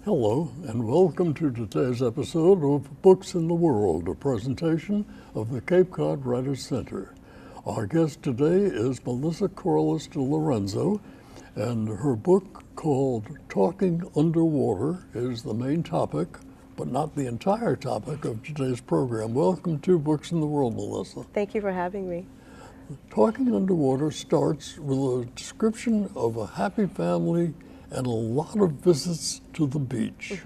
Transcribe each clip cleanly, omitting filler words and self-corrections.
Hello, and welcome to today's episode of Books in the World, a presentation of the Cape Cod Writers Center. Our guest today is Melissa Corliss Delorenzo, and her book called Talking Underwater is the main topic, but not the entire topic of today's program. Welcome to Books in the World, Melissa. Thank you for having me. Talking Underwater starts with a description of a happy family and a lot of visits to the beach.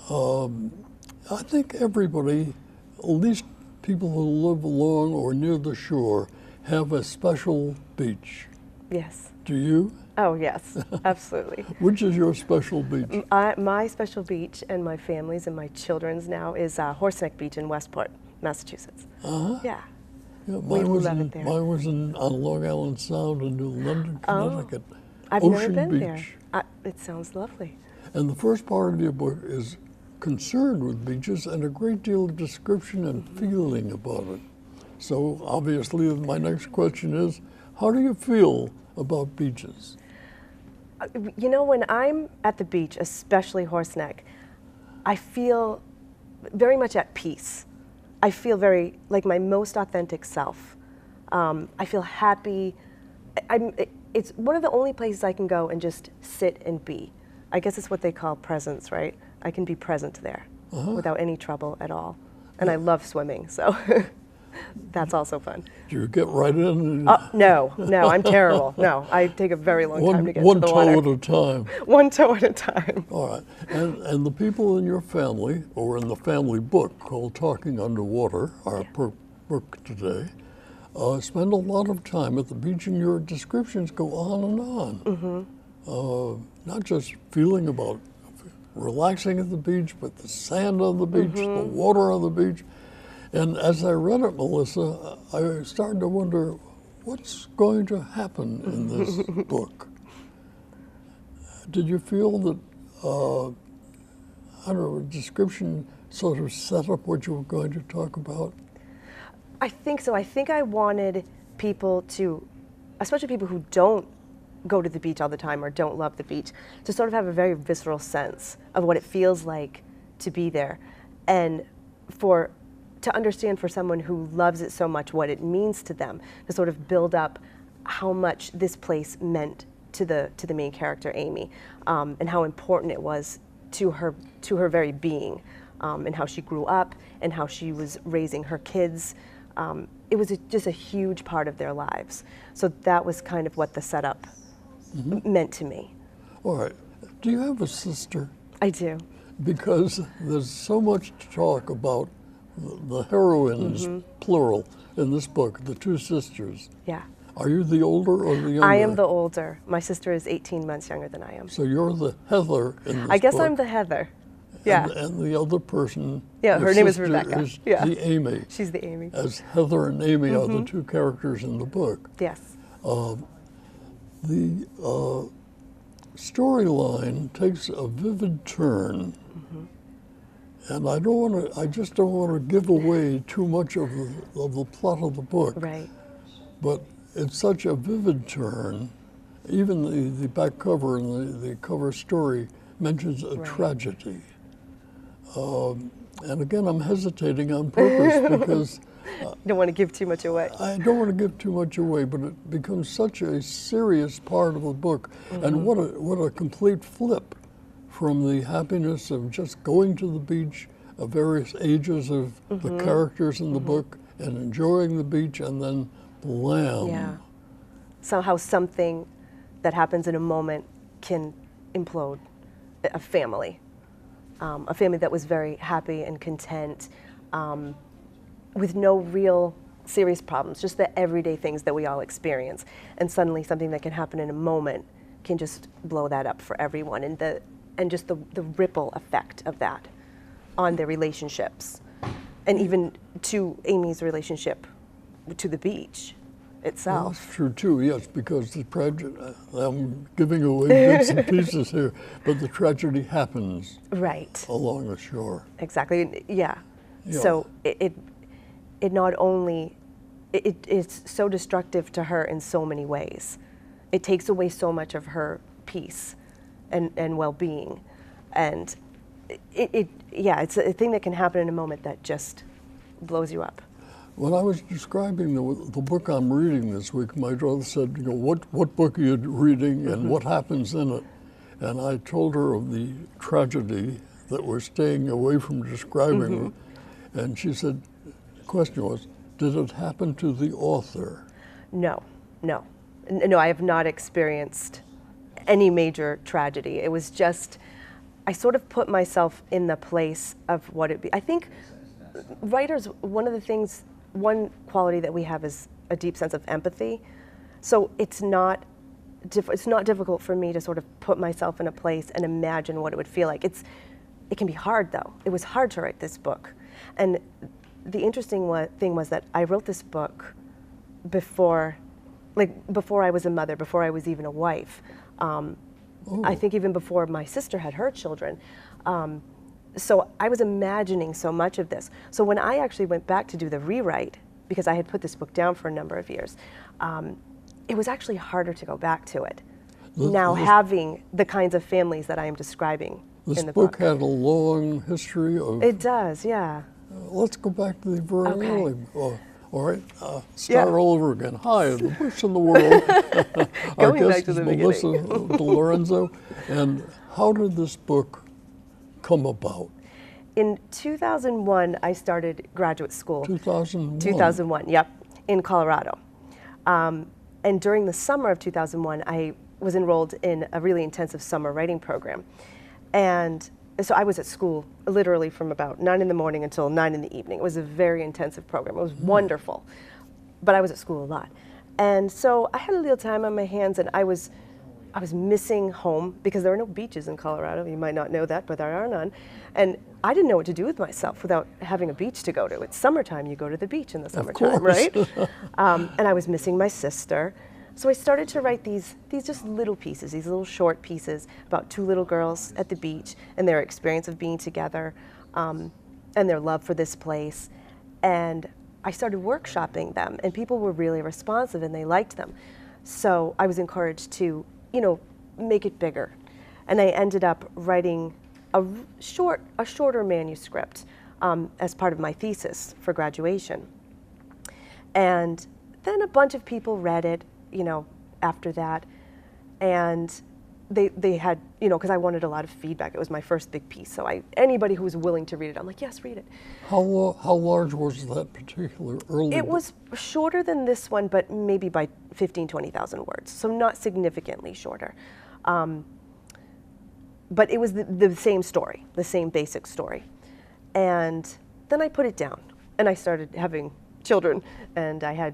I think everybody, at least people who live along or near the shore, have a special beach. Yes. Do you? Oh, yes, absolutely. Which is your special beach? My special beach, and my family's and my children's now, is Horseneck Beach in Westport, Massachusetts. Yeah. We love it there. Mine was on Long Island Sound in New London, Connecticut. I've Ocean never been Beach. there. It sounds lovely. And the first part of your book is concerned with beaches and a great deal of description and feeling about it. So obviously my next question is, how do you feel about beaches? You know, when I'm at the beach, especially Horseneck, I feel very much at peace. I feel very like my most authentic self. I feel happy. It's one of the only places I can go and just sit and be. I guess it's what they call presence, right? I can be present there without any trouble at all. And I love swimming, so that's also fun. Do you get right in? No, I'm terrible. No, I take a very long time to get to the water. One toe at a time. One toe at a time. All right. And the people in your family, or in the family book called Talking Underwater, our book today, spend a lot of time at the beach, and your descriptions go on and on. Not just feeling about relaxing at the beach, but the sand on the beach, the water on the beach. And as I read it, Melissa, I started to wonder, what's going to happen in this book? Did you feel that, I don't know, a description sort of set up what you were going to talk about? I think so. I think I wanted people to, especially people who don't go to the beach all the time or don't love the beach, to sort of have a very visceral sense of what it feels like to be there, and to understand for someone who loves it so much what it means to them, to sort of build up how much this place meant to the main character, Amy, and how important it was to her very being, and how she grew up and how she was raising her kids. It was just a huge part of their lives. So that was kind of what the setup meant to me. All right. Do you have a sister? I do. Because there's so much to talk about the heroines, plural, in this book, the two sisters. Yeah. Are you the older or the younger? I am the older. My sister is 18 months younger than I am. So you're the Heather in this I guess book. I'm the Heather. Yeah. And the other person, her name is Rebecca. Is the Amy. She's the Amy. As Heather and Amy are the two characters in the book. Yes. The storyline takes a vivid turn, and I just don't want to give away too much of the plot of the book. Right. But it's such a vivid turn. Even the back cover and the cover story mentions a tragedy. And again, I'm hesitating on purpose because you don't want to give too much away. I don't want to give too much away, but it becomes such a serious part of the book. And what a complete flip from the happiness of just going to the beach, of various ages of the characters in the book, and enjoying the beach, and then blam. Yeah. Somehow something that happens in a moment can implode a family. A family that was very happy and content, with no real serious problems, just the everyday things that we all experience. And suddenly something that can happen in a moment can just blow that up for everyone, and just the ripple effect of that on their relationships, and even to Amy's relationship to the beach itself. Well, that's true too, yes, because the tragedy, I'm giving away bits and pieces here, but the tragedy happens along the shore. Exactly, yeah. So it not only, it's so destructive to her in so many ways. It takes away so much of her peace and well-being. And yeah, it's a thing that can happen in a moment that just blows you up. When I was describing the book I'm reading this week, my daughter said, what book are you reading and what happens in it? And I told her of the tragedy that we're staying away from describing. And she said, the question was, did it happen to the author? No, I have not experienced any major tragedy. It was just, I sort of put myself in the place of what it'd be. I think writers, one quality that we have is a deep sense of empathy. So it's not difficult for me to sort of put myself in a place and imagine what it would feel like. It can be hard though. It was hard to write this book. And the interesting thing was that I wrote this book before I was a mother, before I was even a wife. I think even before my sister had her children. So I was imagining so much of this. So when I actually went back to do the rewrite, because I had put this book down for a number of years, it was actually harder to go back to it. Having the kinds of families that I am describing in the book. This book had a long history of... It does, yeah. Let's go back to the very early. All right, start all over again. Hi, the books in the world. Our guest is Melissa Delorenzo. And how did this book come about? In 2001, I started graduate school. 2001? 2001, yep, in Colorado. And during the summer of 2001, I was enrolled in a really intensive summer writing program. And so I was at school literally from about 9 in the morning until 9 in the evening. It was a very intensive program. It was wonderful. But I was at school a lot. And so I had a little time on my hands, and I was missing home because there are no beaches in Colorado. You might not know that, but there are none. And I didn't know what to do with myself without having a beach to go to. It's summertime, you go to the beach in the summertime, right? And I was missing my sister. So I started to write these just little pieces, these little short pieces about two little girls at the beach and their experience of being together and their love for this place. And I started workshopping them, and people were really responsive and they liked them. So I was encouraged to, make it bigger. And I ended up writing a shorter manuscript as part of my thesis for graduation. And then a bunch of people read it, after that, and they had, because I wanted a lot of feedback. It was my first big piece, so anybody who was willing to read it, I'm like, yes, read it. How large was that particular early book? It was shorter than this one, but maybe by 15,000, 20,000 words, so not significantly shorter. But it was the same story, the same basic story. And then I put it down, and I started having children, and I had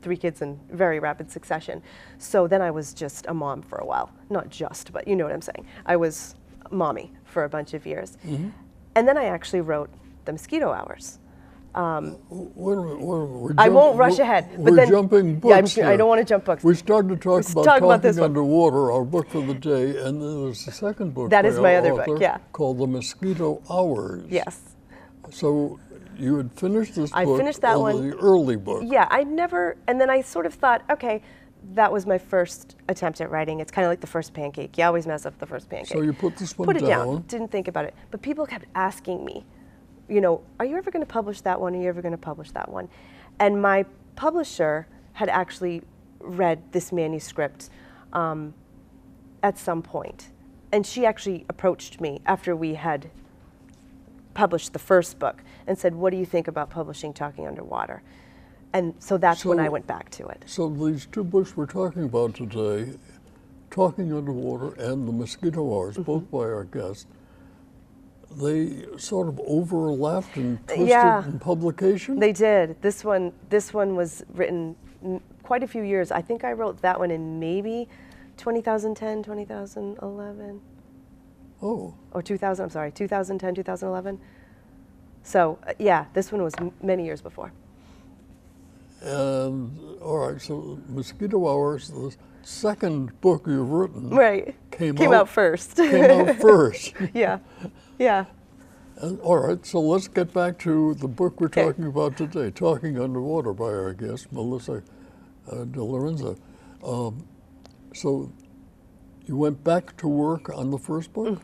3 kids in very rapid succession. So then I was just a mom for a while. Not just, but you know what I'm saying. I was mommy for a bunch of years. And then I actually wrote The Mosquito Hours. I won't rush ahead. But we're jumping books. Yeah, I don't want to jump books. We started to talk about Talking Underwater, our book for the day, and then there's a second book that is my other book, yeah, called The Mosquito Hours. Yes. So you had finished this book. I finished that one. The early book. Yeah, and then I sort of thought, okay, that was my first attempt at writing. It's kind of like the first pancake. You always mess up the first pancake. So you put this one down. Put it down. Didn't think about it. But people kept asking me, are you ever going to publish that one? Are you ever going to publish that one? And my publisher had actually read this manuscript at some point. And she actually approached me after we had published the first book and said, what do you think about publishing Talking Underwater? And so that's when I went back to it. So these 2 books we're talking about today, Talking Underwater and The Mosquito Hours, both by our guest, they sort of overlapped and twisted in publication? They did. This one was written quite a few years. I think I wrote that one in maybe 2010, 2011. Oh. Or 2000, I'm sorry, 2010, 2011. So, yeah, this one was many years before. And, all right, so Mosquito Hours, the second book you've written, came out first. Came out first. Yeah, yeah. All right, so let's get back to the book we're talking about today, Talking Underwater, by our guest, Melissa Delorenzo. So you went back to work on the first book?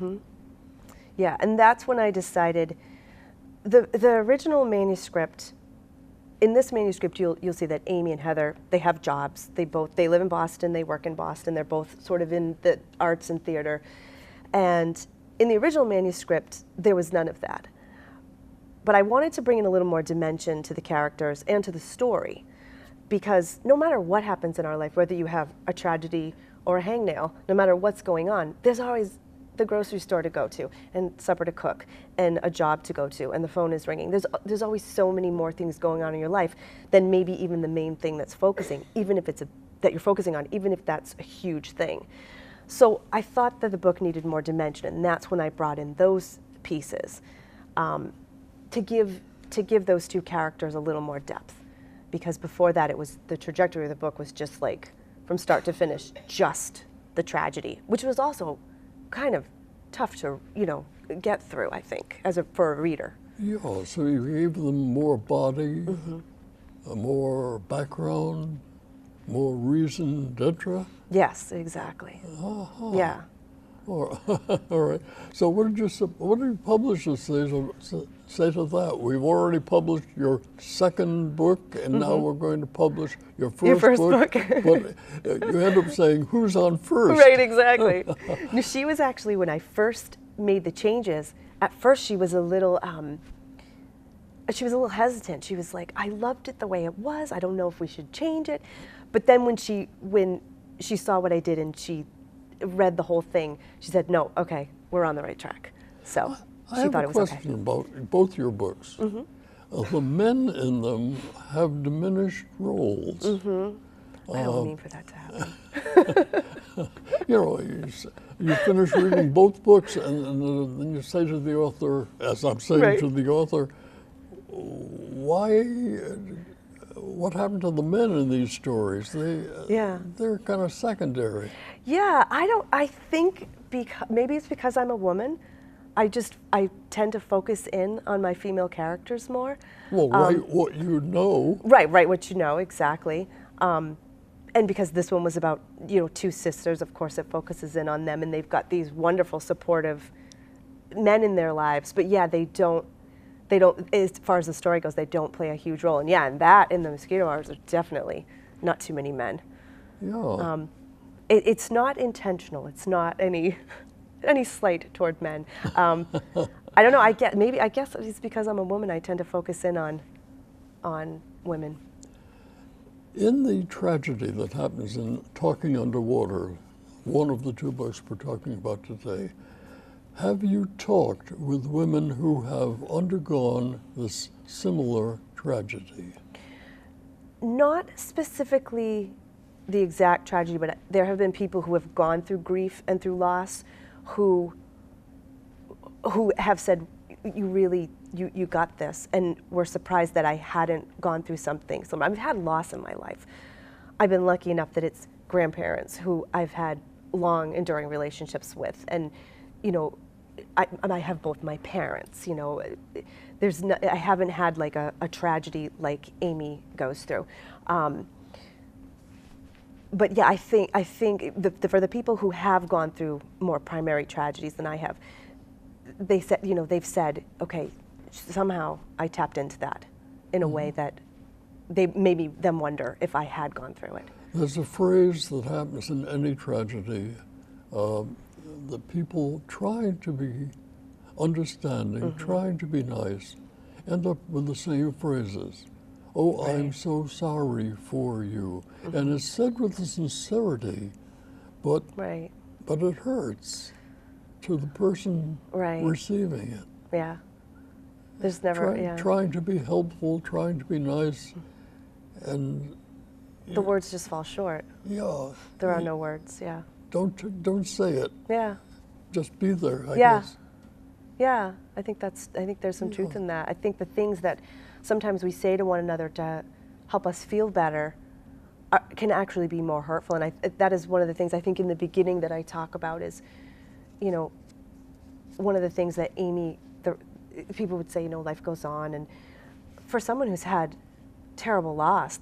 Yeah, and that's when I decided the original manuscript. In this manuscript, you'll see that Amy and Heather, they have jobs. They live in Boston. They work in Boston. They're both sort of in the arts and theater. And in the original manuscript, there was none of that. But I wanted to bring in a little more dimension to the characters and to the story, because no matter what happens in our life, whether you have a tragedy or a hangnail, no matter what's going on, there's always the grocery store to go to, and supper to cook, and a job to go to, and the phone is ringing. There's always so many more things going on in your life than maybe even the main thing that's focusing, even if that you're focusing on, even if that's a huge thing. So I thought that the book needed more dimension, and that's when I brought in those pieces to give those two characters a little more depth. Because before that, the trajectory of the book was just like, from start to finish, just the tragedy, which was also kind of tough to, get through, I think, for a reader. Yeah, so you gave them more body, more background, more reason, etc. Yes, exactly. Yeah. All right. So what did publishers say to that? We've already published your second book, and now we're going to publish your first book. But you end up saying, who's on first? Right, exactly. No, she was actually, when I first made the changes, at first she was a little hesitant. She was like, I loved it the way it was. I don't know if we should change it. But then when she saw what I did and she read the whole thing, she said, no, okay, we're on the right track. So she thought it was okay. I have a question about both your books. The men in them have diminished roles. I don't mean for that to happen. You finish reading both books and then you say to the author, as I'm saying to the author, what happened to the men in these stories? They're kind of secondary. Yeah, I think maybe it's because I'm a woman. I tend to focus in on my female characters more. Well, write what you know. Right, what you know, exactly. And because this one was about, two sisters, of course it focuses in on them, and they've got these wonderful, supportive men in their lives. But yeah, they don't, as far as the story goes, they don't play a huge role. And yeah, and that in the Mosquito Hours are definitely not too many men. Yeah. It's not intentional. It's not any slight toward men. I don't know. I guess it's because I'm a woman. I tend to focus in on women. In the tragedy that happens in Talking Underwater, one of the two books we're talking about today, have you talked with women who have undergone this similar tragedy? Not specifically the exact tragedy, but there have been people who have gone through grief and through loss who have said, you got this, and were surprised that I hadn't gone through something. So I've had loss in my life. I've been lucky enough that it's grandparents who I've had long, enduring relationships with, and I have both my parents. I haven't had like a tragedy like Amy goes through. But yeah, I think for the people who have gone through more primary tragedies than I have, they've said, okay, somehow I tapped into that in a way that they made them wonder if I had gone through it. There's a phrase that happens in any tragedy, the people trying to be understanding, trying to be nice, end up with the same phrases. Oh, right. I'm so sorry for you. And it's said with a sincerity, but it hurts to the person receiving it. Yeah. There's never, trying to be helpful, trying to be nice, and the words just fall short. Yeah. There are no words, Don't say it. Yeah. Just be there, I guess. Yeah, I think there's some truth in that. I think the things that sometimes we say to one another to help us feel better can actually be more hurtful. And that is one of the things I think in the beginning that I talk about is, one of the things that people would say, life goes on. And for someone who's had terrible loss,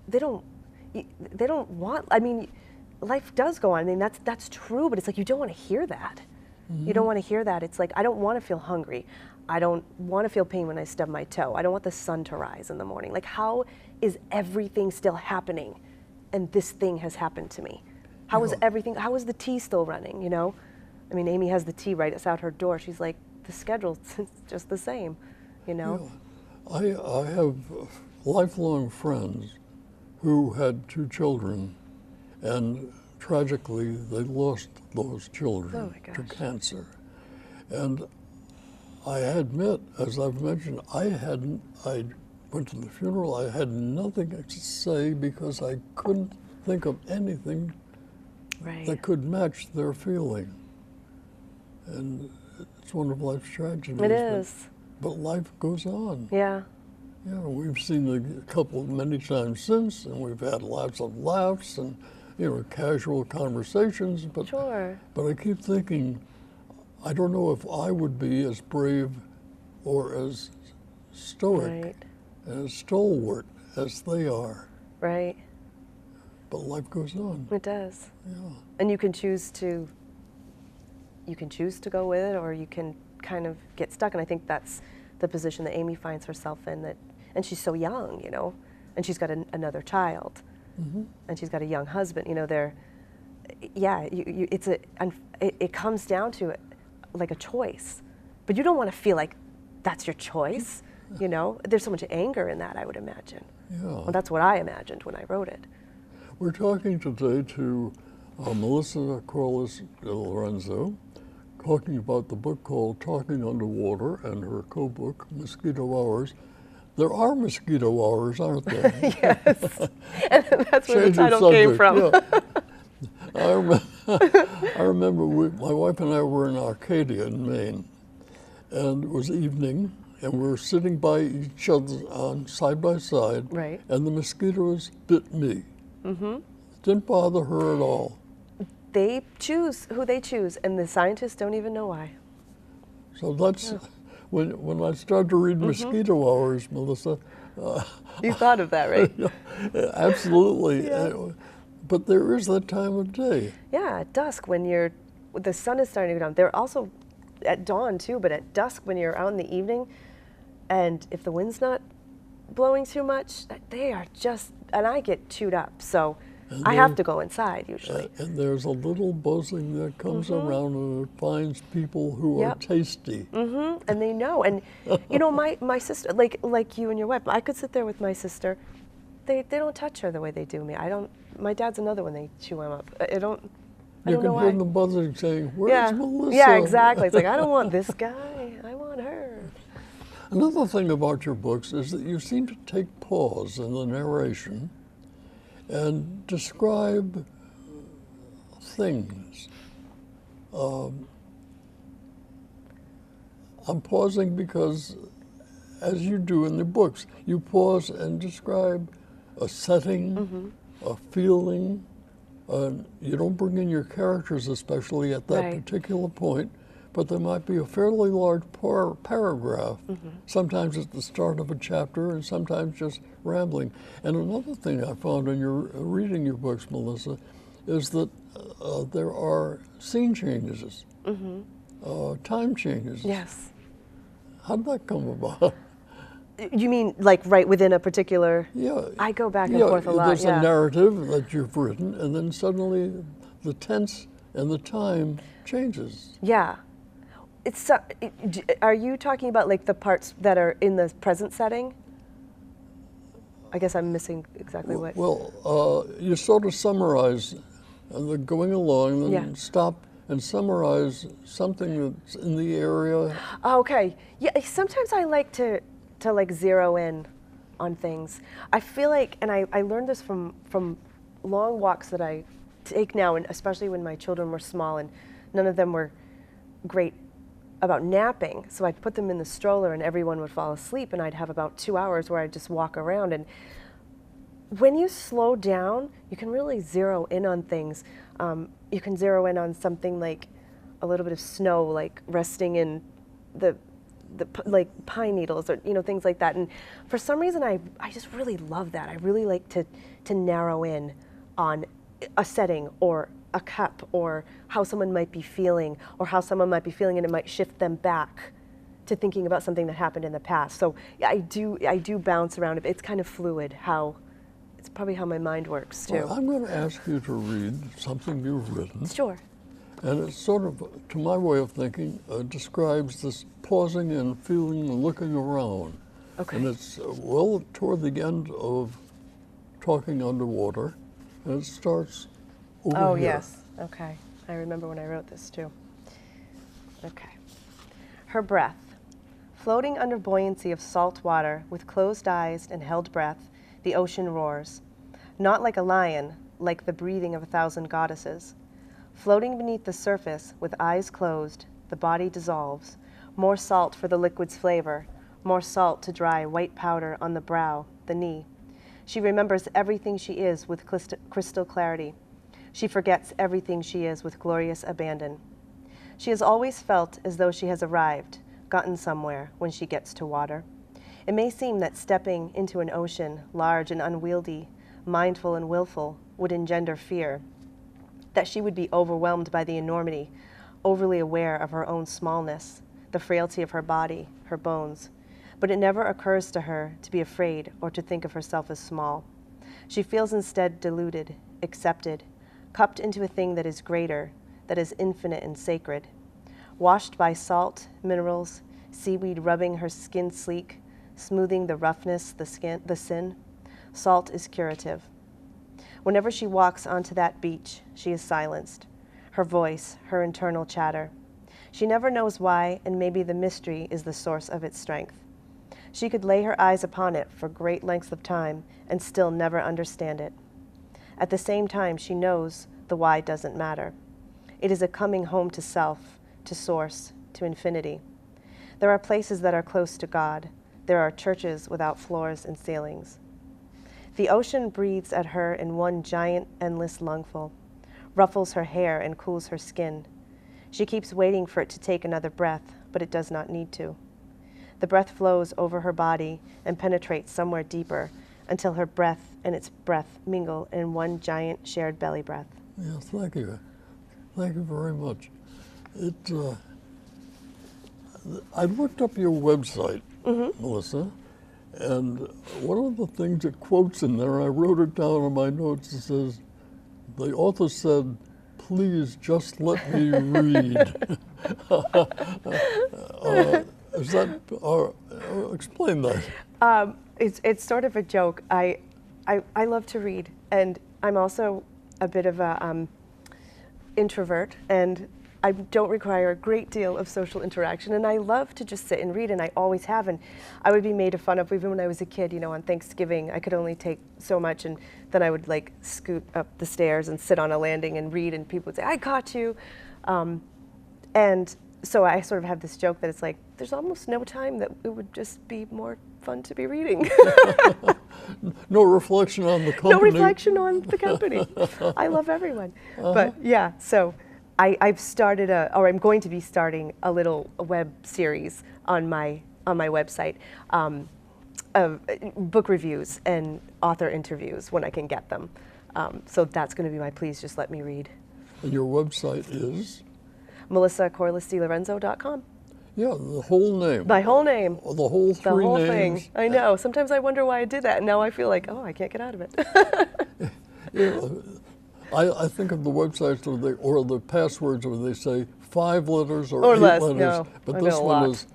they don't want, life does go on. I mean, that's true, but it's like you don't want to hear that. You don't want to hear that. It's like, I don't want to feel hungry. I don't want to feel pain when I stub my toe. I don't want the sun to rise in the morning. Like, how is everything still happening and this thing has happened to me? How is everything, how is the tea still running, you know? I mean, Amy has the tea right outside her door. She's like, the schedule's just the same, you know? Yeah. I have lifelong friends who had 2 children, and tragically they lost those children to cancer. And I admit, as I've mentioned, I went to the funeral, I had nothing to say because I couldn't think of anything that could match their feeling. And it's one of life's tragedies. It is. But life goes on. Yeah. Yeah, we've seen the couple many times since, and we've had lots of laughs and, you know, casual conversations. But, but I keep thinking, I don't know if I would be as brave or as stoic and as stalwart as they are. Right. But life goes on. It does. Yeah. And you can choose to go with it, or you can kind of get stuck. And I think that's the position that Amy finds herself in. And she's so young, you know, and she's got another child, and she's got a young husband. You know, it comes down to like a choice, but you don't want to feel like that's your choice. You know, there's so much anger in that, I would imagine. Yeah. Well, that's what I imagined when I wrote it. We're talking today to Melissa Corliss Delorenzo, talking about the book called Talking Underwater and her co-book, Mosquito Hours. There are mosquito hours, aren't there? Yes, and that's where the title came from. Yeah. I remember my wife and I were in Arcadia in Maine, and it was evening, and we were sitting by each other side by side, and the mosquitoes bit me. Didn't bother her at all. They choose who they choose, and the scientists don't even know why. So that's when I started to read Mosquito Hours, Melissa. You thought of that, right? Absolutely. But there is that time of day. Yeah, at dusk when the sun is starting to go down. They're also at dawn too, but at dusk when you're out in the evening, and if the wind's not blowing too much, they are just, and I get chewed up. So I have to go inside usually. And there's a little buzzing that comes around, and it finds people who are tasty. And they know. And you know, my sister, like you and your wife, I could sit there with my sister. They don't touch her the way they do me. I don't. My dad's another one. They chew him up. I don't know why. You can hear them buzzing, saying, "Where's Melissa?" Yeah, exactly. It's like, I don't want this guy. I want her. Another thing about your books is that you seem to take pause in the narration and describe things. I'm pausing because, as you do in the books, you pause and describe a setting, a feeling. You don't bring in your characters, especially at that particular point, but there might be a fairly large paragraph, sometimes at the start of a chapter and sometimes just rambling. And another thing I found in your reading your books, Melissa, is that there are scene changes, time changes. Yes. How did that come about? You mean like right within a particular? Yeah. I go back and forth a lot. There's a narrative that you've written, and then suddenly the tense and the time changes. Yeah. Are you talking about like the parts that are in the present setting? I guess I'm missing exactly what. Well, you sort of summarize going along, then stop and summarize something that's in the area. Okay. Yeah. Sometimes I like to like zero in on things. I feel like, and I learned this from long walks that I take now, and especially when my children were small and none of them were great about napping. So I'd put them in the stroller and everyone would fall asleep, and I'd have about 2 hours where I'd just walk around. And when you slow down, you can really zero in on things. You can zero in on something like a little bit of snow, like resting in the like pine needles, or things like that. And for some reason, I just really love that. I really like to narrow in on a setting or a cup, or how someone might be feeling, or how someone might be feeling, and it might shift them back to thinking about something that happened in the past. So yeah, I do bounce around. It's kind of fluid. It's probably how my mind works too. Well, I'm going to ask you to read something you've written. Sure. And it's sort of, to my way of thinking, describes this pausing and feeling and looking around. Okay. And it's well toward the end of Talking Underwater, and it starts over Oh, here. yes. Okay. I remember when I wrote this too. Okay. Her breath. Floating under buoyancy of salt water, with closed eyes and held breath, the ocean roars. Not like a lion, like the breathing of 1,000 goddesses. Floating beneath the surface, with eyes closed, the body dissolves. More salt for the liquid's flavor, more salt to dry white powder on the brow, the knee. She remembers everything she is with crystal clarity. She forgets everything she is with glorious abandon. She has always felt as though she has arrived, gotten somewhere when she gets to water. It may seem that stepping into an ocean, large and unwieldy, mindful and willful, would engender fear, that she would be overwhelmed by the enormity, overly aware of her own smallness, the frailty of her body, her bones. But it never occurs to her to be afraid or to think of herself as small. She feels instead deluded, accepted, cupped into a thing that is greater, that is infinite and sacred. Washed by salt, minerals, seaweed rubbing her skin sleek, smoothing the roughness, the sin, salt is curative. Whenever she walks onto that beach, she is silenced. Her voice, her internal chatter. She never knows why, and maybe the mystery is the source of its strength. She could lay her eyes upon it for great lengths of time and still never understand it. At the same time, she knows the why doesn't matter. It is a coming home to self, to source, to infinity. There are places that are close to God. There are churches without floors and ceilings. The ocean breathes at her in one giant, endless lungful, ruffles her hair and cools her skin. She keeps waiting for it to take another breath, but it does not need to. The breath flows over her body and penetrates somewhere deeper until her breath and its breath mingle in one giant shared belly breath. Yes, thank you. Thank you very much. I looked up your website, Melissa, and one of the things it quotes in there, I wrote it down in my notes, it says, the author said, "Please just let me read." Is that, explain that. It's sort of a joke. I love to read, and I'm also a bit of a introvert, and I don't require a great deal of social interaction, and I love to just sit and read, and I always have. And I would be made fun of even when I was a kid. You know, on Thanksgiving, I could only take so much, and then I would like scoot up the stairs and sit on a landing and read, and people would say, "I caught you," and so I sort of have this joke that it's like there's almost no time that it would just be more fun to be reading. No reflection on the company. No reflection on the company. I love everyone. But yeah, so I've started or I'm going to be starting a little web series on my website of book reviews and author interviews when I can get them. So that's going to be my Please Just Let Me Read. And your website is? MelissaCorlissDeLorenzo.com. Yeah, the whole name. My whole name. The whole three The whole names. thing. I know. Sometimes I wonder why I did that, and now I feel like, oh, I can't get out of it. Yeah, I think of the websites or the passwords where they say 5 letters or 8 less. letters. No, but I this know a one lot. is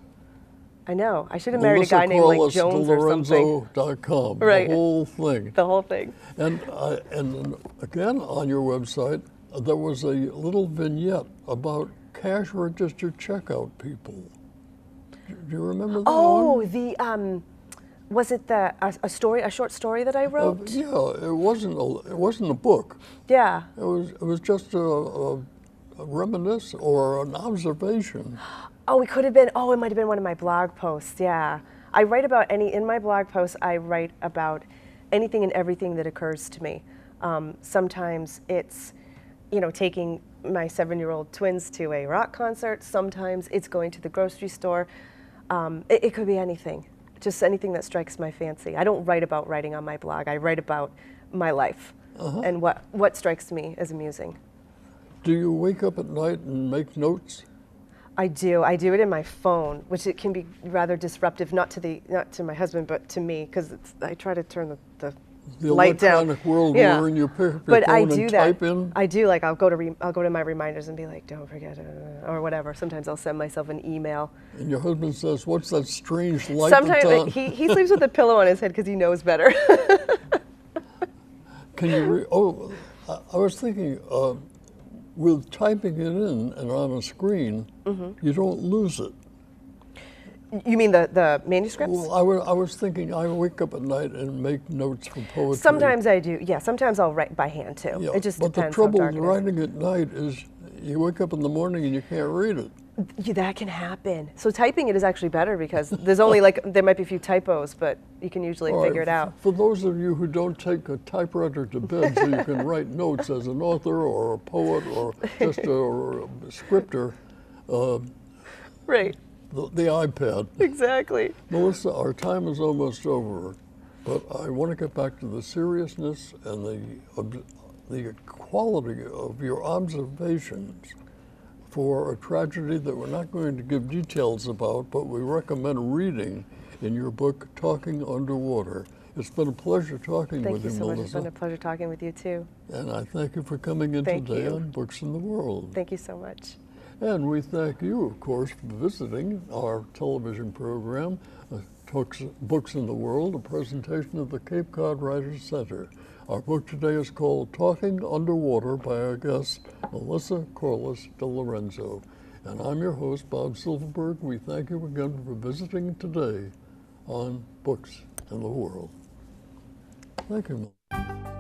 I know. I should have married a guy named like Jones or something. DeLorenzo.com. Right. The whole thing. The whole thing. And again, on your website, there was a little vignette about cash register checkout people. Do you remember that one? Was it a short story that I wrote? Yeah, it wasn't a book. Yeah. It was just a reminiscence or an observation. Oh, it could have been. Oh, it might have been one of my blog posts. Yeah. I write about in my blog posts. I write about anything and everything that occurs to me. Sometimes it's, taking my 7-year-old twins to a rock concert. Sometimes it's going to the grocery store. It could be anything, just anything that strikes my fancy. I don't write about writing on my blog. I write about my life and what strikes me as amusing. Do you wake up at night and make notes? I do. I do it in my phone, which it can be rather disruptive, not to my husband, but to me, because I try to turn the light down. Electronic world Yeah. where you pick up your But phone I do and that. type in? I do. Like I'll go to my reminders and be like, don't forget, or whatever. Sometimes I'll send myself an email. And your husband says, "What's that strange light Sometimes that's on?" he sleeps with a pillow on his head because he knows better. Can you? I was thinking, with typing it in and on a screen, you don't lose it. You mean the manuscripts? Well, I was thinking, I wake up at night and make notes for poetry. Sometimes I do. Yeah. Sometimes I'll write by hand too. Yeah, It just but the depends trouble how with dark it is. writing at night is you wake up in the morning and you can't read it. Yeah, that can happen. So typing it is actually better because there's only there might be a few typos, but you can usually All right, figure it out. For those of you who don't take a typewriter to bed so you can write notes as an author or a poet or just a scripter, Right. the iPad. Exactly. Melissa, our time is almost over, but I want to get back to the seriousness and the quality of your observations for a tragedy that we're not going to give details about, but we recommend reading in your book, Talking Underwater. It's been a pleasure talking Thank with you you, so much. It's Melissa. been a pleasure talking with you too. And I thank you for coming in Thank today you. on Books in the World. Thank you so much. And we thank you, of course, for visiting our television program, Books in the World, a presentation of the Cape Cod Writers Center. Our book today is called Talking Underwater by our guest, Melissa Corliss Delorenzo. And I'm your host, Bob Silverberg. We thank you again for visiting today on Books in the World. Thank you, Melissa.